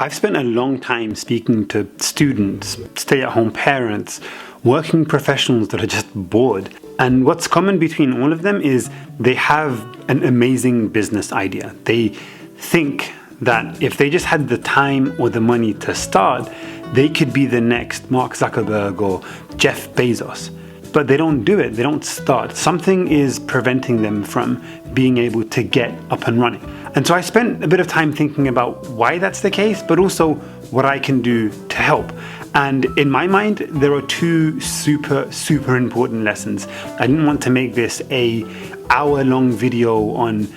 I've spent a long time speaking to students, stay-at-home parents, working professionals that are just bored. And what's common between all of them is they have an amazing business idea. They think that if they just had the time or the money to start, they could be the next Mark Zuckerberg or Jeff Bezos. But they don't do it, they don't start. Something is preventing them from being able to get up and running. And so I spent a bit of time thinking about why that's the case, but also what I can do to help. And in my mind, there are two super important lessons. I didn't want to make this a hour-long video on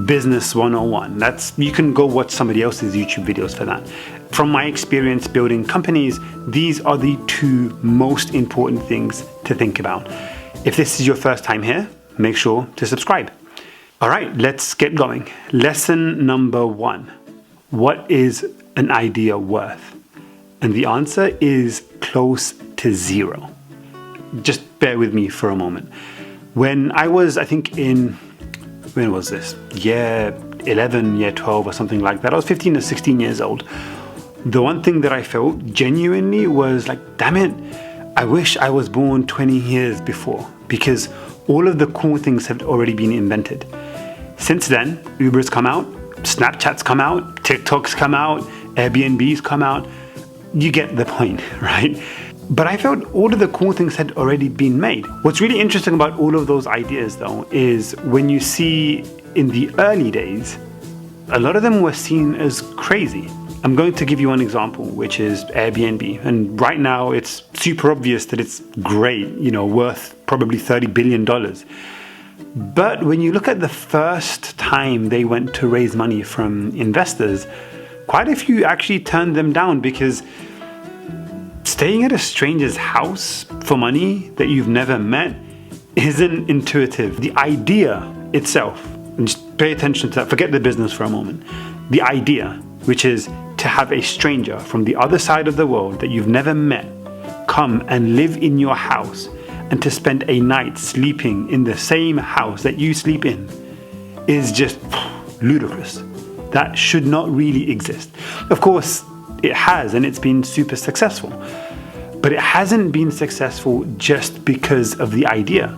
Business 101. You can go watch somebody else's YouTube videos for that. From my experience building companies, these are the two most important things to think about. If this is your first time here, make sure to subscribe. All right, let's get going. Lesson number 1. What is an idea worth? And the answer is close to zero. Just bear with me for a moment. When I was, when was this? Year 11, year 12 or something like that. I was 15 or 16 years old. The one thing that I felt genuinely was like, damn it, I wish I was born 20 years before, because all of the cool things have already been invented. Since then, Uber's come out, Snapchat's come out, TikTok's come out, Airbnb's come out. You get the point, right? But I felt all of the cool things had already been made. What's really interesting about all of those ideas, though, is when you see in the early days, a lot of them were seen as crazy. I'm going to give you one example, which is Airbnb. And right now, it's super obvious that it's great, worth probably $30 billion. But when you look at the first time they went to raise money from investors, quite a few actually turned them down, because staying at a stranger's house for money that you've never met isn't intuitive. The idea itself, and just pay attention to that, forget the business for a moment. The idea, which is to have a stranger from the other side of the world that you've never met come and live in your house, and to spend a night sleeping in the same house that you sleep in, is just ludicrous. That should not really exist. Of course, it has, and it's been super successful. But it hasn't been successful just because of the idea.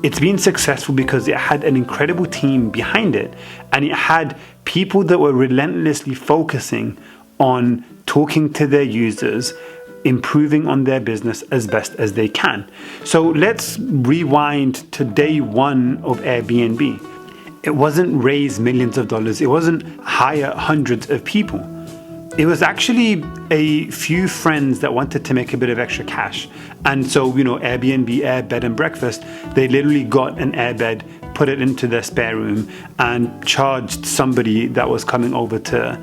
It's been successful because it had an incredible team behind it, and it had people that were relentlessly focusing on talking to their users, improving on their business as best as they can. So let's rewind to day one of Airbnb. It wasn't raise millions of dollars. It wasn't hire hundreds of people. It was actually a few friends that wanted to make a bit of extra cash. And so, Airbnb, Air Bed and Breakfast, they literally got an airbed, put it into their spare room, and charged somebody that was coming over to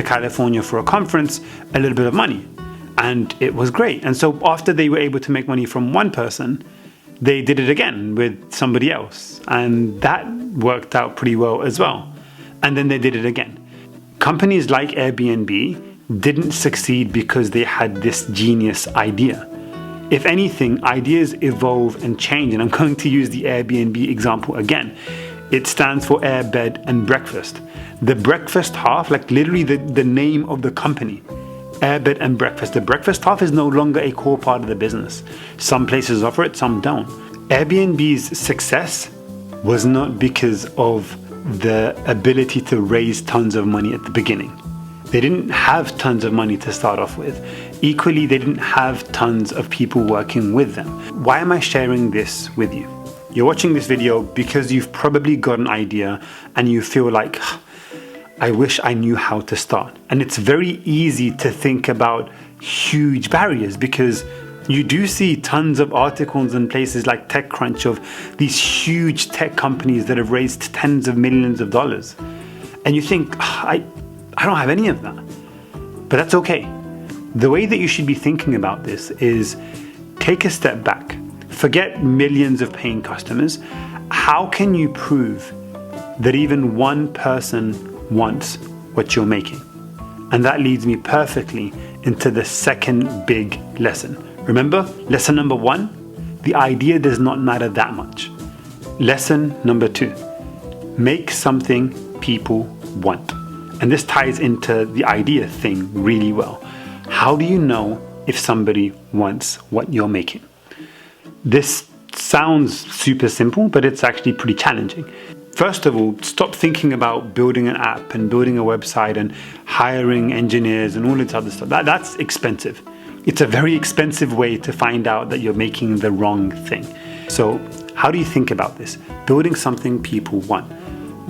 California for a conference a little bit of money. And it was great. And so after they were able to make money from one person, they did it again with somebody else. And that worked out pretty well as well. And then they did it again. Companies like Airbnb didn't succeed because they had this genius idea. If anything, ideas evolve and change. And I'm going to use the Airbnb example again. It stands for Air Bed and Breakfast. The breakfast half, like literally the name of the company, Air Bed and Breakfast. The breakfast half is no longer a core part of the business. Some places offer it, some don't. Airbnb's success was not because of the ability to raise tons of money at the beginning. They didn't have tons of money to start off with. Equally, they didn't have tons of people working with them. Why am I sharing this with you? You're watching this video because you've probably got an idea and you feel like, I wish I knew how to start. And it's very easy to think about huge barriers, because you do see tons of articles in places like TechCrunch of these huge tech companies that have raised tens of millions of dollars. And you think, I don't have any of that. But that's okay. The way that you should be thinking about this is take a step back. Forget millions of paying customers. How can you prove that even one person wants what you're making? And that leads me perfectly into the second big lesson. Remember, lesson number 1, the idea does not matter that much. Lesson number 2, make something people want. and this ties into the idea thing really well. How do you know if somebody wants what you're making? This sounds super simple, but it's actually pretty challenging. First of all, stop thinking about building an app and building a website and hiring engineers and all this other stuff. That's expensive. It's a very expensive way to find out that you're making the wrong thing. So how do you think about this? Building something people want.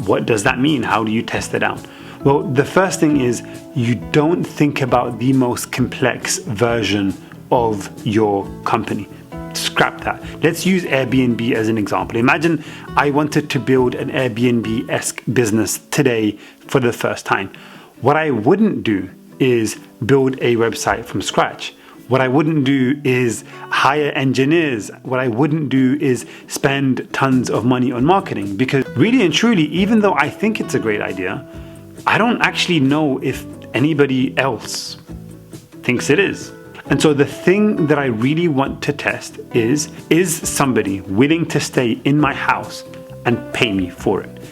What does that mean? How do you test it out? Well, the first thing is you don't think about the most complex version of your company. Scrap that. Let's use Airbnb as an example. Imagine I wanted to build an Airbnb-esque business today for the first time. What I wouldn't do is build a website from scratch. What I wouldn't do is hire engineers. What I wouldn't do is spend tons of money on marketing, because really and truly, even though I think it's a great idea, I don't actually know if anybody else thinks it is. And so the thing that I really want to test is somebody willing to stay in my house and pay me for it?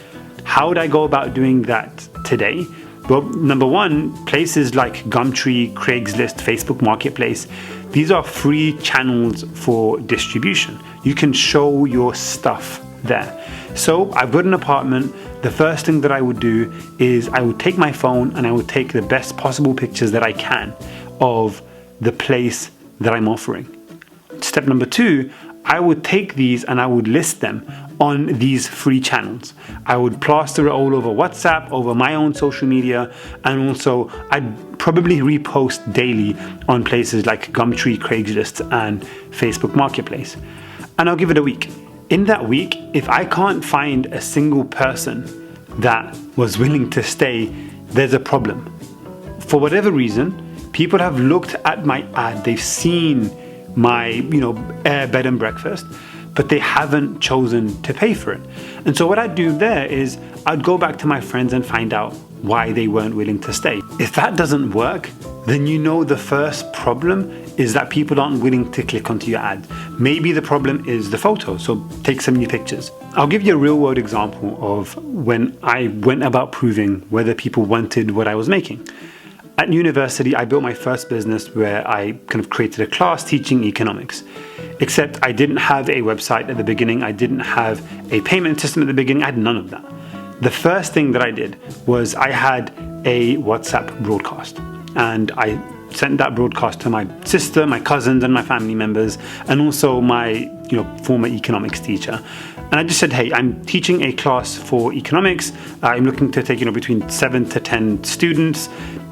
How would I go about doing that today? Well, number one, places like Gumtree, Craigslist, Facebook Marketplace, these are free channels for distribution. You can show your stuff there. So I've got an apartment. The first thing that I would do is I would take my phone and I would take the best possible pictures that I can of the place that I'm offering. Step number two, I would take these and I would list them on these free channels. I would plaster it all over WhatsApp, over my own social media, and also I'd probably repost daily on places like Gumtree, Craigslist, and Facebook Marketplace. And I'll give it a week. In that week, if I can't find a single person that was willing to stay, there's a problem. For whatever reason, people have looked at my ad, they've seen my, Air bed and breakfast, but they haven't chosen to pay for it. And so what I'd do there is I'd go back to my friends and find out why they weren't willing to stay. If that doesn't work, then the first problem is that people aren't willing to click onto your ad. Maybe the problem is the photo, so take some new pictures. I'll give you a real world example of when I went about proving whether people wanted what I was making. At university, I built my first business where I kind of created a class teaching economics. Except I didn't have a website at the beginning. I didn't have a payment system at the beginning. I had none of that. The first thing that I did was I had a WhatsApp broadcast. And I sent that broadcast to my sister, my cousins, and my family members, and also my former economics teacher. And I just said, hey, I'm teaching a class for economics. I'm looking to take between 7 to 10 students.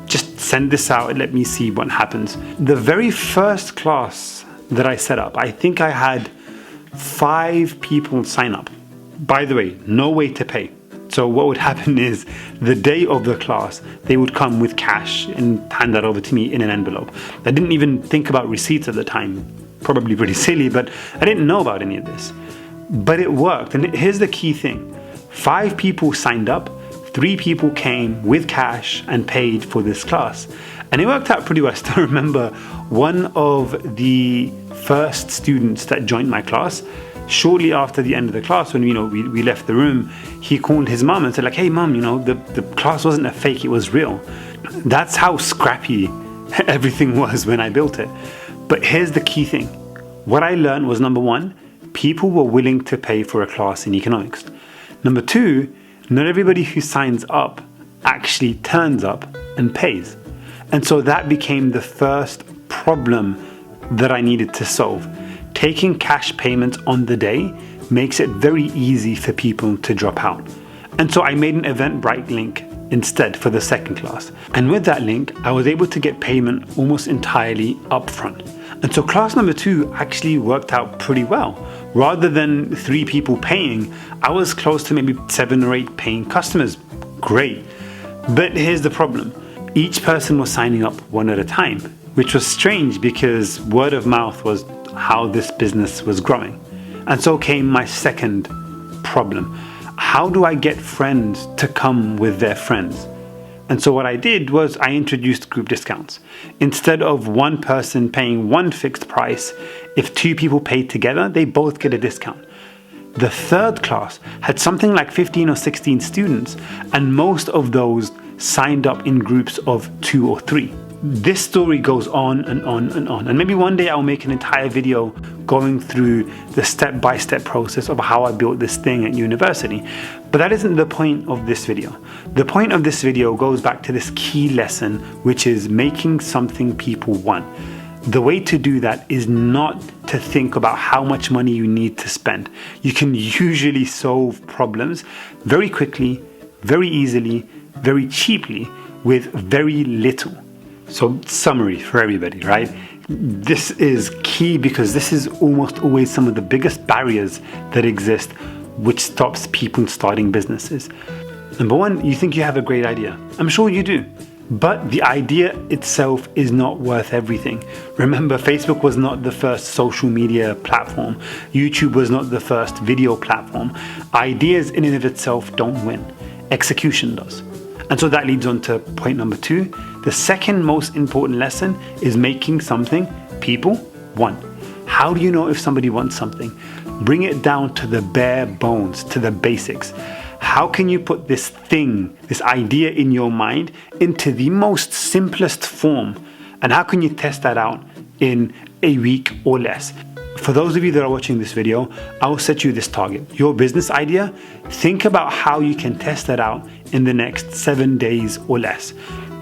Just send this out and let me see what happens. The very first class that I set up, I think I had 5 people sign up. By the way, no way to pay. So what would happen is the day of the class, they would come with cash and hand that over to me in an envelope. I didn't even think about receipts at the time. Probably pretty silly, but I didn't know about any of this. But it worked. And here's the key thing. 5 people signed up. 3 people came with cash and paid for this class. And it worked out pretty well. I still remember one of the first students that joined my class, shortly after the end of the class, when we left the room, he called his mom and said, like, hey mom, the class wasn't a fake, it was real. That's how scrappy everything was when I built it. But here's the key thing. What I learned was, number one, people were willing to pay for a class in economics. Number two, not everybody who signs up actually turns up and pays. And so that became the first problem that I needed to solve. Taking cash payments on the day makes it very easy for people to drop out. And so I made an Eventbrite link instead for the second class. And with that link, I was able to get payment almost entirely upfront. And so class number 2 actually worked out pretty well. Rather than 3 people paying, I was close to maybe 7 or 8 paying customers. Great. But here's the problem. Each person was signing up one at a time, which was strange because word of mouth was how this business was growing. And so came my second problem. How do I get friends to come with their friends? And so what I did was I introduced group discounts. Instead of one person paying one fixed price, if 2 people paid together, they both get a discount. The third class had something like 15 or 16 students, and most of those signed up in groups of 2 or 3. This story goes on and on and on. And maybe one day I'll make an entire video going through the step-by-step process of how I built this thing at university. But that isn't the point of this video. The point of this video goes back to this key lesson, which is making something people want. The way to do that is not to think about how much money you need to spend. You can usually solve problems very quickly, very easily, very cheaply with very little. So summary for everybody, right? This is key because this is almost always some of the biggest barriers that exist which stops people starting businesses. Number one, you think you have a great idea. I'm sure you do. But the idea itself is not worth everything. Remember, Facebook was not the first social media platform. YouTube was not the first video platform. Ideas in and of itself don't win. Execution does. And so that leads on to point number 2. The second most important lesson is making something people want. How do you know if somebody wants something? Bring it down to the bare bones, to the basics. How can you put this thing, this idea in your mind into the most simplest form? And how can you test that out in a week or less? For those of you that are watching this video, I will set you this target. Your business idea, think about how you can test that out in the next 7 days or less.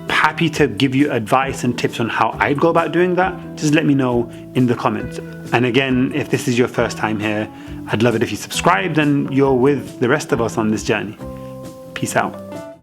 Happy to give you advice and tips on how I'd go about doing that. Just let me know in the comments. And again, if this is your first time here, I'd love it if you subscribed and you're with the rest of us on this journey. Peace out.